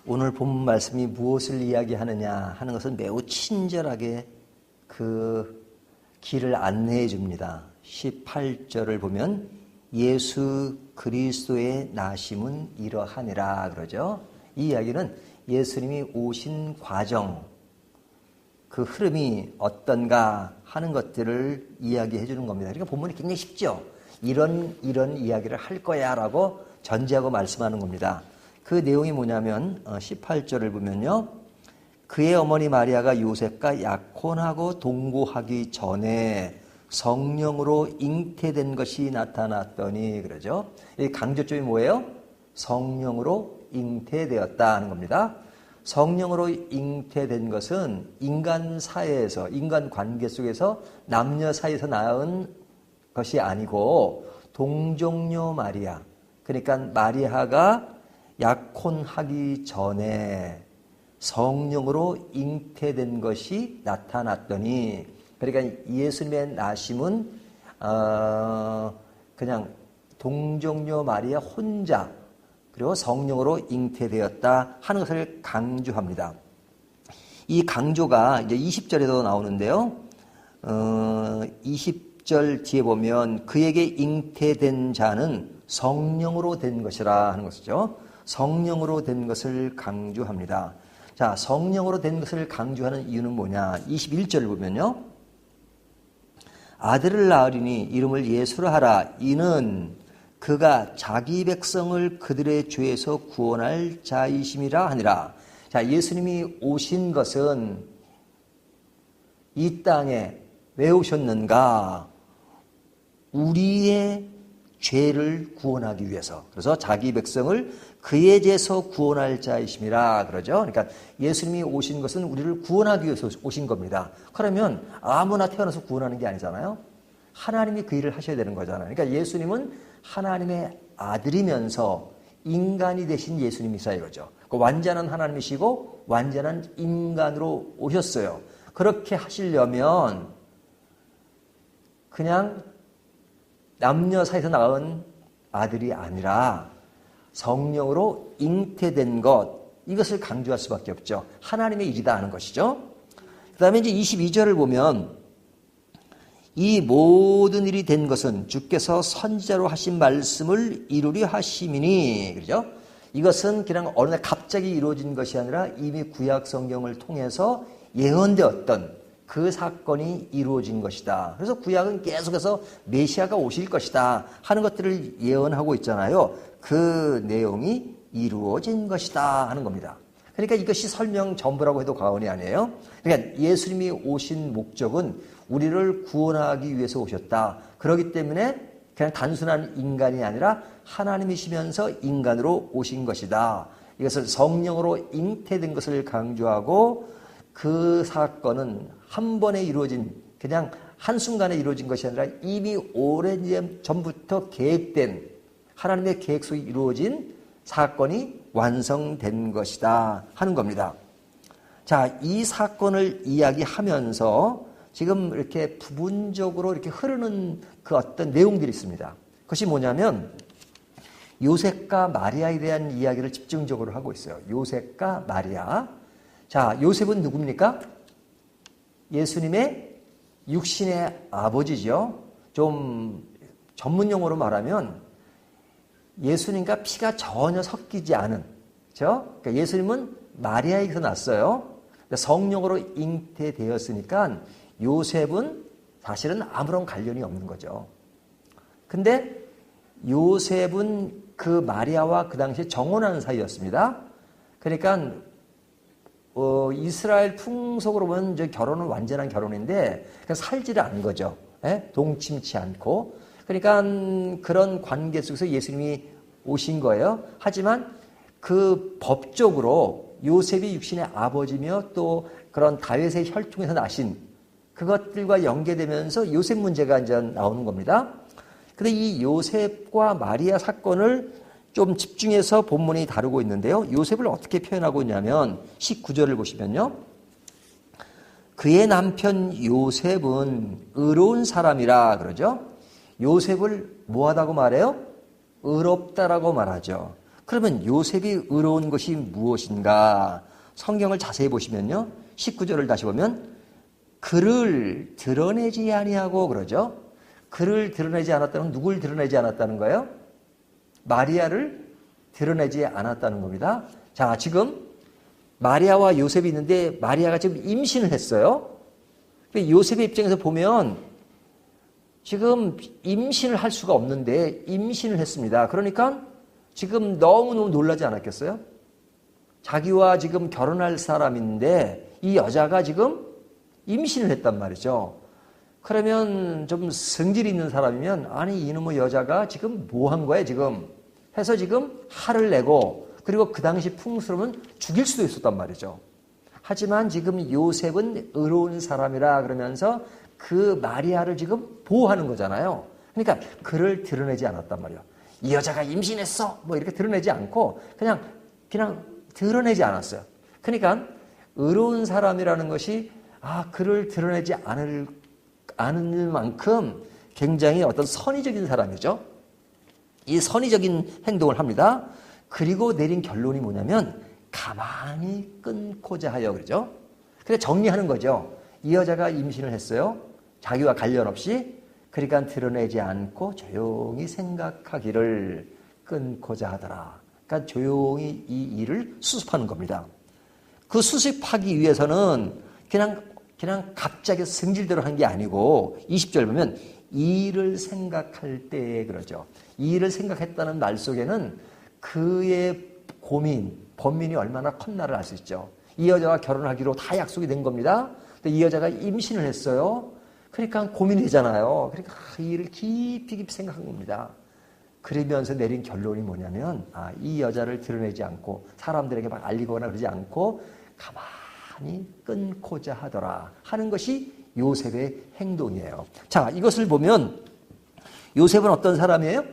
오늘 본문 말씀이 무엇을 이야기하느냐 하는 것은 매우 친절하게 그 길을 안내해 줍니다. 18절을 보면 예수 그리스도의 나심은 이러하니라 그러죠. 이 이야기는 예수님이 오신 과정, 그 흐름이 어떤가 하는 것들을 이야기해 주는 겁니다. 그러니까 본문이 굉장히 쉽죠. 이런 이야기를 할 거야 라고 전제하고 말씀하는 겁니다. 그 내용이 뭐냐면 18절을 보면요. 그의 어머니 마리아가 요셉과 약혼하고 동거하기 전에 성령으로 잉태된 것이 나타났더니 그러죠. 이 강조점이 뭐예요? 성령으로 잉태되었다 하는 겁니다. 성령으로 잉태된 것은 인간 사회에서, 인간 관계 속에서 남녀 사이에서 낳은 것이 아니고 동정녀 마리아, 그러니까 마리아가 약혼하기 전에 성령으로 잉태된 것이 나타났더니, 그러니까 예수님의 나심은 그냥 동정녀 마리아 혼자 그리고 성령으로 잉태되었다 하는 것을 강조합니다. 이 강조가 이제 20절에도 나오는데요. 20절 뒤에 보면 그에게 잉태된 자는 성령으로 된 것이라 하는 것이죠. 성령으로 된 것을 강조합니다. 자, 성령으로 된 것을 강조하는 이유는 뭐냐? 21절을 보면요. 아들을 낳으리니 이름을 예수라 하라. 이는 그가 자기 백성을 그들의 죄에서 구원할 자이심이라 하니라. 자, 예수님이 오신 것은 이 땅에 왜 오셨는가? 우리의 죄를 구원하기 위해서. 그래서 자기 백성을 그의 죄에서 구원할 자이심이라 그러죠. 그러니까 예수님이 오신 것은 우리를 구원하기 위해서 오신 겁니다. 그러면 아무나 태어나서 구원하는 게 아니잖아요. 하나님이 그 일을 하셔야 되는 거잖아요. 그러니까 예수님은 하나님의 아들이면서 인간이 되신 예수님이사 이거죠. 완전한 하나님이시고 완전한 인간으로 오셨어요. 그렇게 하시려면 그냥 남녀 사이에서 낳은 아들이 아니라 성령으로 잉태된 것, 이것을 강조할 수밖에 없죠. 하나님의 일이다 하는 것이죠. 그 다음에 이제 22절을 보면 이 모든 일이 된 것은 주께서 선지자로 하신 말씀을 이루려 하심이니, 그죠? 이것은 그냥 어느 날 갑자기 이루어진 것이 아니라 이미 구약 성경을 통해서 예언되었던 그 사건이 이루어진 것이다. 그래서 구약은 계속해서 메시아가 오실 것이다 하는 것들을 예언하고 있잖아요. 그 내용이 이루어진 것이다 하는 겁니다. 그러니까 이것이 설명 전부라고 해도 과언이 아니에요. 그러니까 예수님이 오신 목적은 우리를 구원하기 위해서 오셨다. 그렇기 때문에 그냥 단순한 인간이 아니라 하나님이시면서 인간으로 오신 것이다. 이것을 성령으로 잉태된 것을 강조하고, 그 사건은 한 번에 이루어진, 그냥 한순간에 이루어진 것이 아니라 이미 오랜 전부터 계획된, 하나님의 계획 속에 이루어진 사건이 완성된 것이다 하는 겁니다. 자, 이 사건을 이야기하면서 지금 이렇게 부분적으로 이렇게 흐르는 그 어떤 내용들이 있습니다. 그것이 뭐냐면 요셉과 마리아에 대한 이야기를 집중적으로 하고 있어요. 요셉과 마리아. 자, 요셉은 누굽니까? 예수님의 육신의 아버지죠. 좀 전문 용어로 말하면 예수님과 피가 전혀 섞이지 않은, 그렇죠? 그러니까 예수님은 마리아에게서 났어요. 성령으로 잉태되었으니까 요셉은 사실은 아무런 관련이 없는 거죠. 근데 요셉은 그 마리아와 그 당시에 정혼한 사이였습니다. 그러니까 이스라엘 풍속으로 보면 이제 결혼은 완전한 결혼인데 살지를 않은 거죠. 동침치 않고. 그러니까 그런 관계 속에서 예수님이 오신 거예요. 하지만 그 법적으로 요셉이 육신의 아버지며 또 그런 다윗의 혈통에서 나신 그것들과 연계되면서 요셉 문제가 이제 나오는 겁니다. 근데 이 요셉과 마리아 사건을 좀 집중해서 본문이 다루고 있는데요. 요셉을 어떻게 표현하고 있냐면 19절을 보시면요. 그의 남편 요셉은 의로운 사람이라 그러죠. 요셉을 뭐하다고 말해요? 의롭다라고 말하죠. 그러면 요셉이 의로운 것이 무엇인가? 성경을 자세히 보시면요. 19절을 다시 보면 그를 드러내지 아니하고 그러죠. 그를 드러내지 않았다는 누굴 드러내지 않았다는 거예요? 마리아를 드러내지 않았다는 겁니다. 자, 지금 마리아와 요셉이 있는데 마리아가 지금 임신을 했어요. 요셉의 입장에서 보면 지금 임신을 할 수가 없는데 임신을 했습니다. 그러니까 지금 너무너무 놀라지 않았겠어요? 자기와 지금 결혼할 사람인데 이 여자가 지금 임신을 했단 말이죠. 그러면 좀 성질이 있는 사람이면 아니 이놈의 여자가 지금 뭐 한 거야 지금 해서 지금 화를 내고 그리고 그 당시 풍수로는 죽일 수도 있었단 말이죠. 하지만 지금 요셉은 의로운 사람이라 그러면서 그 마리아를 지금 보호하는 거잖아요. 그러니까 그를 드러내지 않았단 말이에요. 이 여자가 임신했어 뭐 이렇게 드러내지 않고 그냥 드러내지 않았어요. 그러니까 의로운 사람이라는 것이 그를 드러내지 않을 만큼 굉장히 어떤 선의적인 사람이죠. 이 선의적인 행동을 합니다. 그리고 내린 결론이 뭐냐면 가만히 끊고자 하여 그러죠. 그래 정리하는 거죠. 이 여자가 임신을 했어요. 자기와 관련 없이. 그러니까 드러내지 않고 조용히 생각하기를 끊고자 하더라. 그러니까 조용히 이 일을 수습하는 겁니다. 그 수습하기 위해서는 그냥 갑자기 성질대로 한 게 아니고 20절 보면 일을 생각할 때 그러죠. 이 일을 생각했다는 말 속에는 그의 고민, 번민이 얼마나 컸나를 알 수 있죠. 이 여자와 결혼하기로 다 약속이 된 겁니다. 근데 이 여자가 임신을 했어요. 그러니까 고민이 되잖아요. 그러니까 이 일을 깊이 생각한 겁니다. 그러면서 내린 결론이 뭐냐면 이 여자를 드러내지 않고 사람들에게 막 알리거나 그러지 않고 가만히 끊고자 하더라 하는 것이 요셉의 행동이에요. 자, 이것을 보면 요셉은 어떤 사람이에요?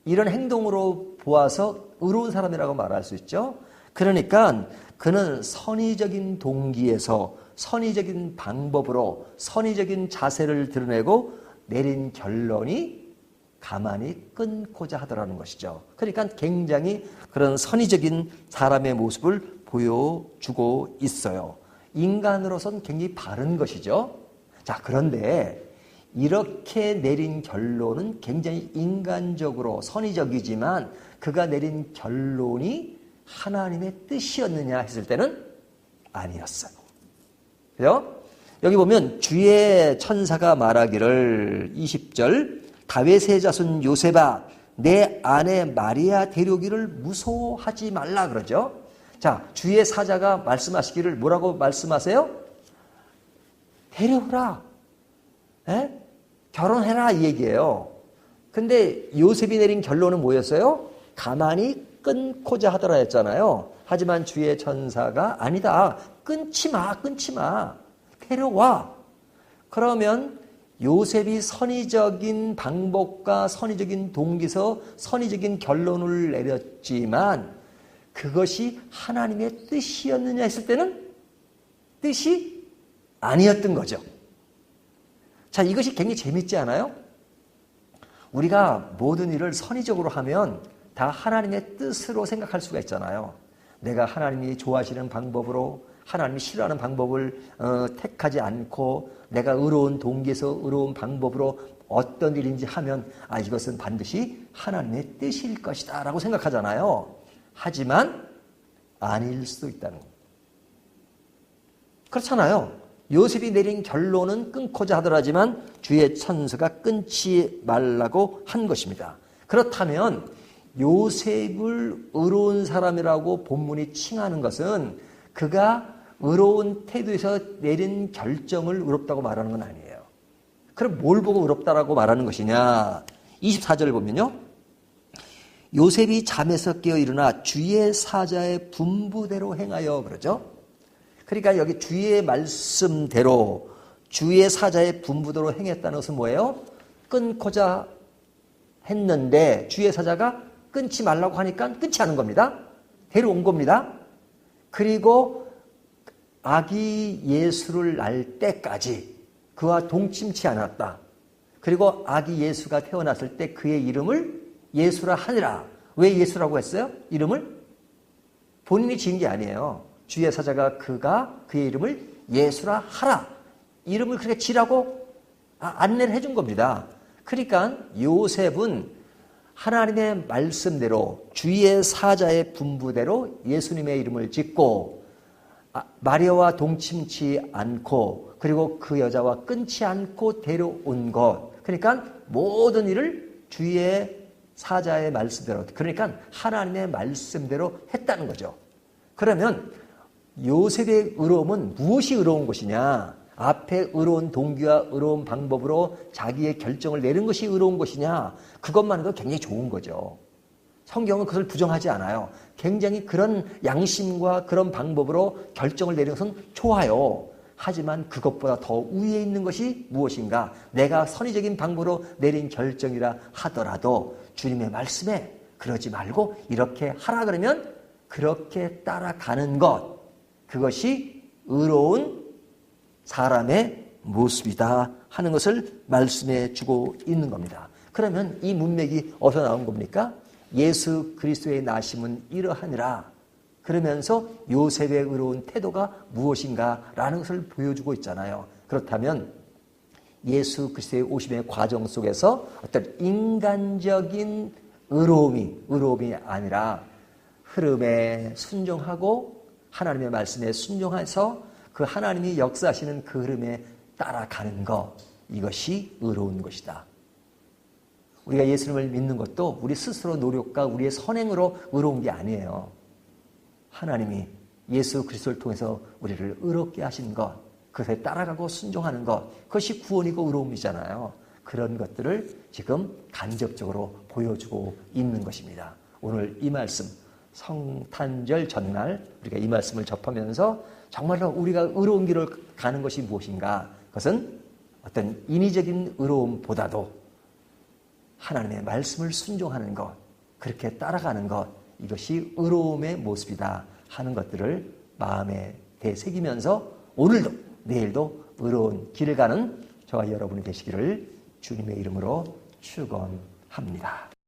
이런 행동으로 보아서 의로운 사람이라고 말할 수 있죠. 그러니까 그는 선의적인 동기에서 선의적인 방법으로 선의적인 자세를 드러내고 내린 결론이 가만히 끊고자 하더라는 것이죠. 그러니까 굉장히 그런 선의적인 사람의 모습을 보여주고 있어요. 인간으로서는 굉장히 바른 것이죠. 자, 그런데 이렇게 내린 결론은 굉장히 인간적으로 선의적이지만 그가 내린 결론이 하나님의 뜻이었느냐 했을 때는 아니었어요. 그죠? 여기 보면 주의 천사가 말하기를 20절 다윗의 자손 요셉아 내 아내 마리아 데려오기를 무서워하지 말라 그러죠. 자, 주의 사자가 말씀하시기를 뭐라고 말씀하세요? 데려오라. 결혼해라 이 얘기예요. 근데 요셉이 내린 결론은 뭐였어요? 가만히 끊고자 하더라 했잖아요. 하지만 주의 천사가 아니다. 끊지 마. 데려와. 그러면 요셉이 선의적인 방법과 선의적인 동기서 선의적인 결론을 내렸지만 그것이 하나님의 뜻이었느냐 했을 때는 뜻이 아니었던 거죠. 자, 이것이 굉장히 재밌지 않아요? 우리가 모든 일을 선의적으로 하면 다 하나님의 뜻으로 생각할 수가 있잖아요. 내가 하나님이 좋아하시는 방법으로 하나님이 싫어하는 방법을 택하지 않고 내가 의로운 동기에서 의로운 방법으로 어떤 일인지 하면 이것은 반드시 하나님의 뜻일 것이다 라고 생각하잖아요. 하지만 아닐 수도 있다는 겁니다. 그렇잖아요. 요셉이 내린 결론은 끊고자 하더라지만 주의 천사가 끊지 말라고 한 것입니다. 그렇다면 요셉을 의로운 사람이라고 본문이 칭하는 것은 그가 의로운 태도에서 내린 결정을 의롭다고 말하는 건 아니에요. 그럼 뭘 보고 의롭다라고 말하는 것이냐? 24절을 보면요. 요셉이 잠에서 깨어 일어나 주의 사자의 분부대로 행하여 그러죠. 그러니까 여기 주의 말씀대로 주의 사자의 분부대로 행했다는 것은 뭐예요? 끊고자 했는데 주의 사자가 끊지 말라고 하니까 끊지 않은 겁니다. 데려온 겁니다. 그리고 아기 예수를 낳을 때까지 그와 동침치 않았다. 그리고 아기 예수가 태어났을 때 그의 이름을 예수라 하니라. 왜 예수라고 했어요? 이름을? 본인이 지은 게 아니에요. 주의 사자가 그의 이름을 예수라 하라. 이름을 그렇게 지라고 안내를 해준 겁니다. 그러니까 요셉은 하나님의 말씀대로 주의 사자의 분부대로 예수님의 이름을 짓고 마리아와 동침치 않고 그리고 그 여자와 끊지 않고 데려온 것. 그러니까 모든 일을 주의 사자의 말씀대로, 그러니까 하나님의 말씀대로 했다는 거죠. 그러면 요셉의 의로움은 무엇이 의로운 것이냐? 앞에 의로운 동기와 의로운 방법으로 자기의 결정을 내린 것이 의로운 것이냐? 그것만 해도 굉장히 좋은 거죠. 성경은 그것을 부정하지 않아요. 굉장히 그런 양심과 그런 방법으로 결정을 내린 것은 좋아요. 하지만 그것보다 더 위에 있는 것이 무엇인가? 내가 선의적인 방법으로 내린 결정이라 하더라도 주님의 말씀에 그러지 말고 이렇게 하라 그러면 그렇게 따라가는 것, 그것이 의로운 사람의 모습이다 하는 것을 말씀해 주고 있는 겁니다. 그러면 이 문맥이 어디서 나온 겁니까? 예수 그리스도의 나심은 이러하니라. 그러면서 요셉의 의로운 태도가 무엇인가라는 것을 보여주고 있잖아요. 그렇다면 예수 그리스도의 오심의 과정 속에서 어떤 인간적인 의로움이 아니라 흐름에 순종하고 하나님의 말씀에 순종해서 그 하나님이 역사하시는 그 흐름에 따라가는 것, 이것이 의로운 것이다. 우리가 예수님을 믿는 것도 우리 스스로 노력과 우리의 선행으로 의로운 게 아니에요. 하나님이 예수 그리스도를 통해서 우리를 의롭게 하신 것, 그것에 따라가고 순종하는 것, 그것이 구원이고 의로움이잖아요. 그런 것들을 지금 간접적으로 보여주고 있는 것입니다. 오늘 이 말씀, 성탄절 전날 우리가 이 말씀을 접하면서 정말로 우리가 의로운 길을 가는 것이 무엇인가? 그것은 어떤 인위적인 의로움보다도 하나님의 말씀을 순종하는 것, 그렇게 따라가는 것, 이것이 의로움의 모습이다 하는 것들을 마음에 되새기면서 오늘도 내일도 의로운 길을 가는 저와 여러분이 되시기를 주님의 이름으로 축원합니다.